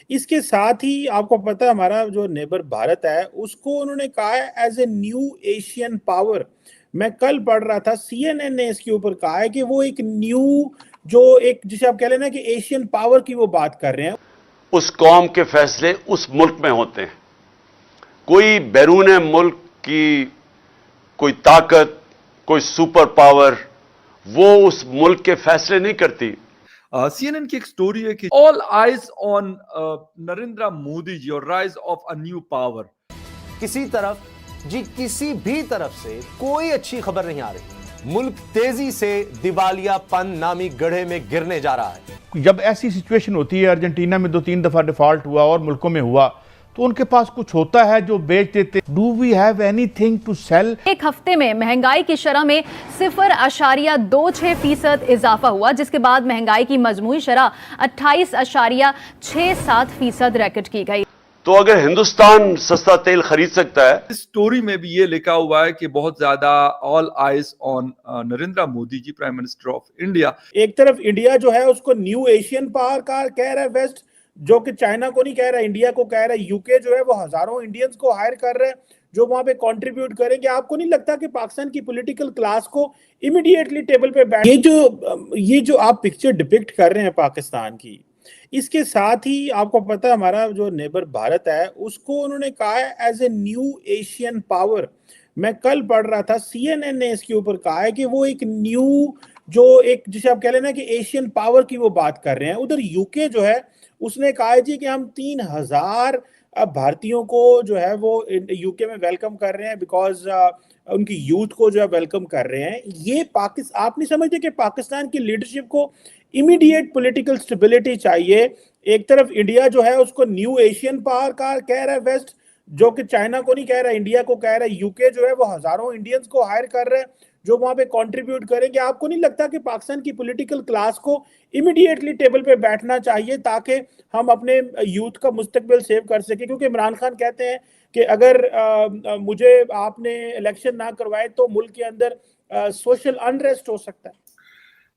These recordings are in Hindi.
इसके साथ ही आपको पता है हमारा जो नेबर भारत है उसको उन्होंने कहा है as a new Asian power. मैं कल पढ़ रहा था सीएनएन ने इसके ऊपर कहा है कि वो एक न्यू जो एक जिसे आप कह लेना कि एशियन पावर की वो बात कर रहे हैं। उस कौम के फैसले उस मुल्क में होते हैं। कोई बैरून मुल्क की कोई ताकत, कोई सुपर पावर वो उस मुल्क के फैसले नहीं करती। सीएनएन की एक स्टोरी है कि all eyes on Narendra Modi ji और rise of a new power. किसी भी तरफ से कोई अच्छी खबर नहीं आ रही। मुल्क तेजी से दिवालियापन नामी गड्ढे में गिरने जा रहा है। जब ऐसी सिचुएशन होती है, अर्जेंटीना में 2-3 दफा डिफॉल्ट हुआ और मुल्कों में हुआ, तो उनके पास कुछ होता है जो बेच देते। Do we have anything to sell? एक हफ्ते में महंगाई की शरह में 0.26% इजाफा हुआ, जिसके बाद महंगाई की मजमूई शरह 28.67% रिकॉर्ड की गई। तो अगर हिंदुस्तान सस्ता तेल खरीद सकता है। इस स्टोरी में भी ये लिखा हुआ है कि बहुत ज्यादा all eyes on Narendra Modi ji, prime minister of India. एक तरफ इंडिया जो है उसको न्यू एशियन पावर का कह रहा है वेस्ट, जो कि चाइना को नहीं कह रहा, इंडिया को कह रहा है। यूके जो है वो हजारों इंडियंस को हायर कर रहे हैं जो वहां पे कंट्रीब्यूट करेंगे। आपको नहीं लगता कि पाकिस्तान की पॉलिटिकल क्लास को इमीडिएटली टेबल पे बैठ ये जो आप पिक्चर डिपिक्ट कर रहे हैं पाकिस्तान की, इसके साथ ही आपको पता है हमारा जो नेबर भारत है उसको उन्होंने कहा है as a new Asian power. मैं कल पढ़ रहा था सीएनएन ने इसके ऊपर कहा है कि वो एक न्यू जो एक जिसे आप कह लेना कि एशियन पावर की वो बात कर रहे हैं। उधर यूके जो है उसने कहा है जी कि हम 3000 भारतीयों को जो है वो यूके में वेलकम कर रहे हैं, बिकॉज उनकी यूथ को जो है वेलकम कर रहे हैं। ये पाकिस्तान, आप नहीं समझते कि पाकिस्तान की लीडरशिप को इमीडिएट पॉलिटिकल स्टेबिलिटी चाहिए। एक तरफ इंडिया जो है उसको न्यू एशियन पावर का कह रहा है वेस्ट, जो कि चाइना को नहीं कह रहा, इंडिया को कह रहा है। यूके जो है वो हजारों इंडियंस को हायर कर रहा है जो वहां पे कंट्रीब्यूट करेंगे। आपको नहीं लगता कि पाकिस्तान की पॉलिटिकल क्लास को इमीडिएटली टेबल पे बैठना चाहिए ताकि हम अपने यूथ का मुस्तकबिल सेव कर सके? क्योंकि इमरान खान कहते हैं कि अगर मुझे आपने इलेक्शन ना करवाए तो मुल्क के अंदर सोशल अनरेस्ट हो सकता है।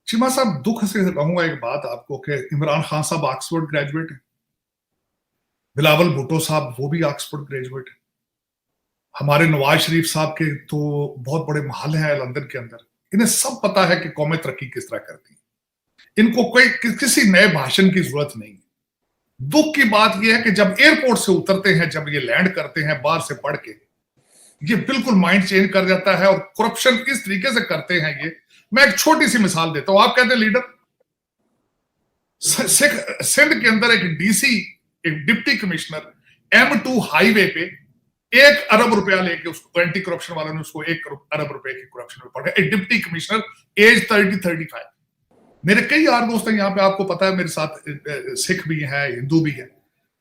चीमा साहब, दुख से कहूंगा एक बात आपको कि इमरान खान साहब ऑक्सफोर्ड ग्रेजुएट है, बिलावल भुट्टो साहब वो भी ऑक्सफोर्ड ग्रेजुएट है, हमारे नवाज शरीफ साहब के तो बहुत बड़े महल हैं लंदन के अंदर। इन्हें सब पता है कि कौमें तरक्की किस तरह करती है। इनको कोई किसी नए भाषण की जरूरत नहीं है। दुख की बात यह है कि जब एयरपोर्ट से उतरते हैं, जब ये लैंड करते हैं बाहर से पढ़ के, ये बिल्कुल माइंड चेंज कर जाता है और करप्शन किस तरीके से करते हैं ये। मैं एक छोटी सी मिसाल देता हूं। आप कहते हैं लीडर, सिंध के अंदर एक डीसी, एक डिप्टी कमिश्नर M2 हाईवे पे 1 अरब रुपया लेके, उसको एंटी करप्शन वालों ने उसको 1 अरब रुपए की करप्शन में पकड़ा। एक डिप्टी कमिश्नर, एज 30-35। मेरे कई यार दोस्त हैं यहाँ पे, आपको पता है मेरे साथ सिख भी है, हिंदू भी है।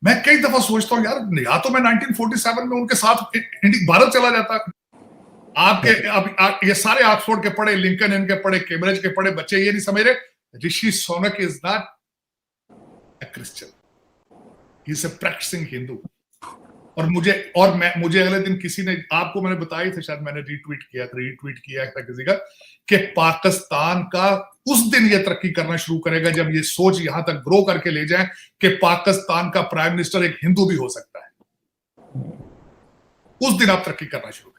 मैं कई दफा सोचता हूँ यार, या तो मैं 1947 में उनके साथ भारत चला जाता। आपके ये सारे ऑक्सफोर्ड के पढ़े, लिंकन इनके पढ़े, कैम्ब्रिज के पढ़े बच्चे ये नहीं समझ रहे Rishi Sunak is not a Christian, he is a practising Hindu. और मुझे अगले दिन किसी ने, आपको मैंने बताया था शायद, मैंने रीट्वीट किया था किसी का, कि पाकिस्तान का उस दिन ये तरक्की करना शुरू करेगा जब ये सोच यहां तक ग्रो करके ले जाए कि पाकिस्तान का प्राइम मिनिस्टर एक हिंदू भी हो सकता है। उस दिन आप तरक्की करना शुरू करें।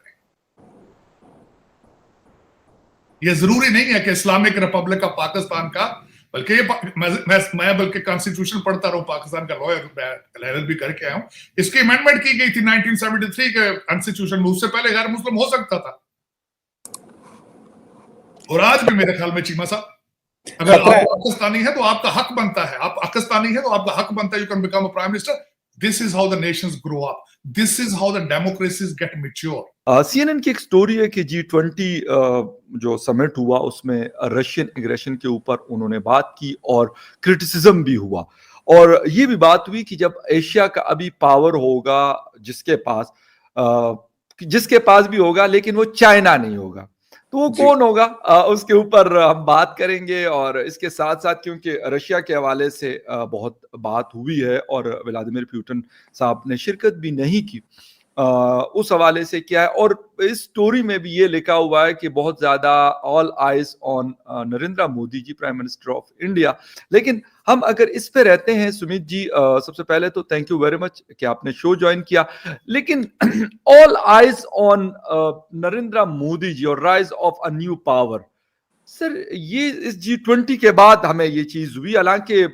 ये जरूरी नहीं है कि इस्लामिक रिपब्लिक ऑफ पाकिस्तान का, बल्कि ये मैं बल्कि कॉन्स्टिट्यूशन पढ़ता रहूं, पाकिस्तान का लॉयर भी करके आया हूं। इसकी अमेंडमेंट की गई थी 1973 के कॉन्स्टिट्यूशन में। उससे पहले गैर मुस्लिम हो सकता था। और आज भी मेरे ख्याल में चीमा साहब, अगर आप पाकिस्तानी है तो आपका हक बनता है, आप पाकिस्तानी है तो आपका हक बनता है, you can become a prime minister. This is how the nations grow up, this is how the democracies get mature. CNN की एक स्टोरी है कि G20 जो समिट हुआ उसमें रशियन एग्रेशन के ऊपर उन्होंने बात की और क्रिटिसिज्म भी हुआ। और ये भी बात हुई कि जब एशिया का अभी पावर होगा, जिसके पास भी होगा, लेकिन वो चाइना नहीं होगा, तो वो कौन होगा, उसके ऊपर हम बात करेंगे। और इसके साथ साथ क्योंकि रशिया के हवाले से बहुत बात हुई है और व्लादिमीर पुतिन साहब ने शिरकत भी नहीं की, उस हवाले से क्या है। और इस स्टोरी में भी ये लिखा हुआ है कि बहुत ज्यादा all eyes on Narendra Modi ji, prime minister of India. लेकिन हम अगर इस पे रहते हैं सुमित जी, सबसे पहले तो थैंक यू वेरी मच कि आपने शो ज्वाइन किया। लेकिन all eyes on Narendra Modi ji और rise of a new power, sir ये इस G20 के बाद हमें ये चीज हुई। हालांकि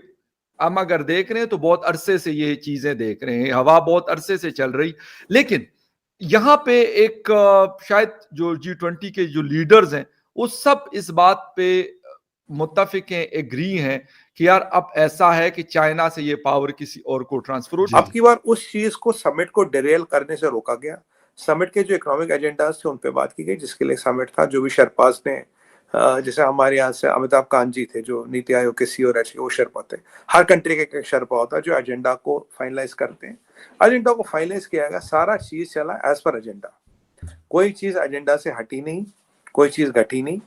हम अगर देख रहे हैं तो बहुत अरसे से ये चीजें देख रहे हैं, हवा बहुत अरसे से चल रही, लेकिन यहाँ पे एक शायद जो G20 के जो लीडर्स हैं वो सब इस बात पे मुत्तफिक हैं, एग्री हैं कि यार अब ऐसा है कि चाइना से ये पावर किसी और को ट्रांसफर हो। अब की बार उस चीज को समिट को डिरेल करने से रोका गया। समिट के जो इकोनॉमिक एजेंडास थे उन पे बात की गई, जिसके लिए समिट था। जो भी शर्पास ने, जैसे हमारे यहाँ से अमिताभ कांत जी थे जो नीति आयोग के सीईओ रह चुके, वो शर्पा थे। हर कंट्री के एक शर्पा होता है जो एजेंडा को फाइनलाइज करते हैं। एजेंडा को फाइनलाइज किया गया, सारा चीज चला एज पर एजेंडा, कोई चीज एजेंडा से हटी नहीं, कोई चीज घटी नहीं,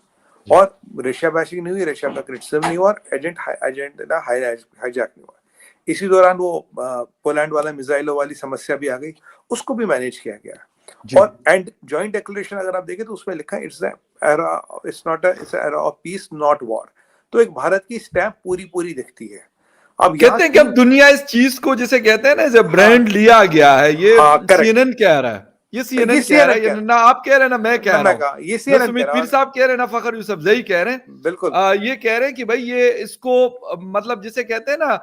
और रशिया बैशिंग नहीं हुई, रशिया का क्रिटिसिज्म नहीं हुआ, एजेंडा हाईजैक नहीं हुआ। इसी दौरान वो पोलैंड वाला मिसाइलों वाली समस्या भी आ गई, उसको भी मैनेज किया गया। और एंड जॉइंट डिक्लेरेशन अगर आप देखें तो उसमें लिखा है it's era of peace not war. तो एक भारत की स्टैम्प पूरी दिखती है। अब कहते हैं कि अब दुनिया इस चीज को जिसे कहते हैं ना जब ब्रांड लिया गया है, ये CNN कह रहा है, ये CNN कह रहा है, ना आप कह रहे हैं ना मैं कह रहा हूं, ये सुमित पीर साहब कह रहे हैं ना फखर यूसुफजई कह रहे हैं। बिल्कुल ये कह रहे हैं कि भाई ये इसको मतलब जिसे कहते हैं ना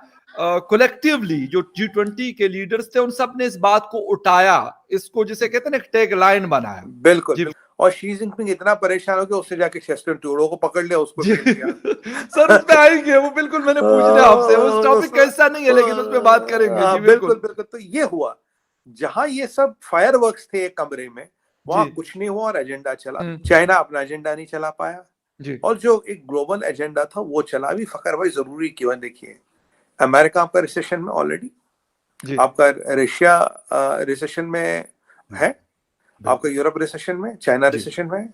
कलेक्टिवली जो G20 के लीडर्स थे उन सब ने इस बात को उठाया, इसको जिसे कहते हैं ना टैग लाइन बनाया। बिल्कुल। और शी जिनपिंग इतना परेशान हो गया, उससे जाके शेस्टन ट्रूडो को पकड़ लिया, उसको सर उस पे आएंगे, वो बिल्कुल मैंने पूछना आपसे, उस टॉपिक कैसा नहीं है लेकिन उस पे बात करेंगे। जी बिल्कुल। तो ये हुआ, जहां ये सब फायरवर्क्स थे एक कमरे में, वहां कुछ नहीं हुआ और एजेंडा चला। चाइना अपना एजेंडा नहीं चला पाया, और जो एक ग्लोबल एजेंडा था वो चला भी। फकर भाई जरूरी क्यों, देखिए अमेरिका आपका रिसेशन में ऑलरेडी, आपका रशिया रिसेशन में है, आपका यूरोप रिसेशन में, चाइना रिसेशन में,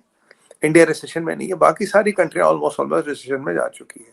इंडिया रिसेशन में नहीं है, बाकी सारी कंट्रियां ऑलमोस्ट रिसेशन में जा चुकी है।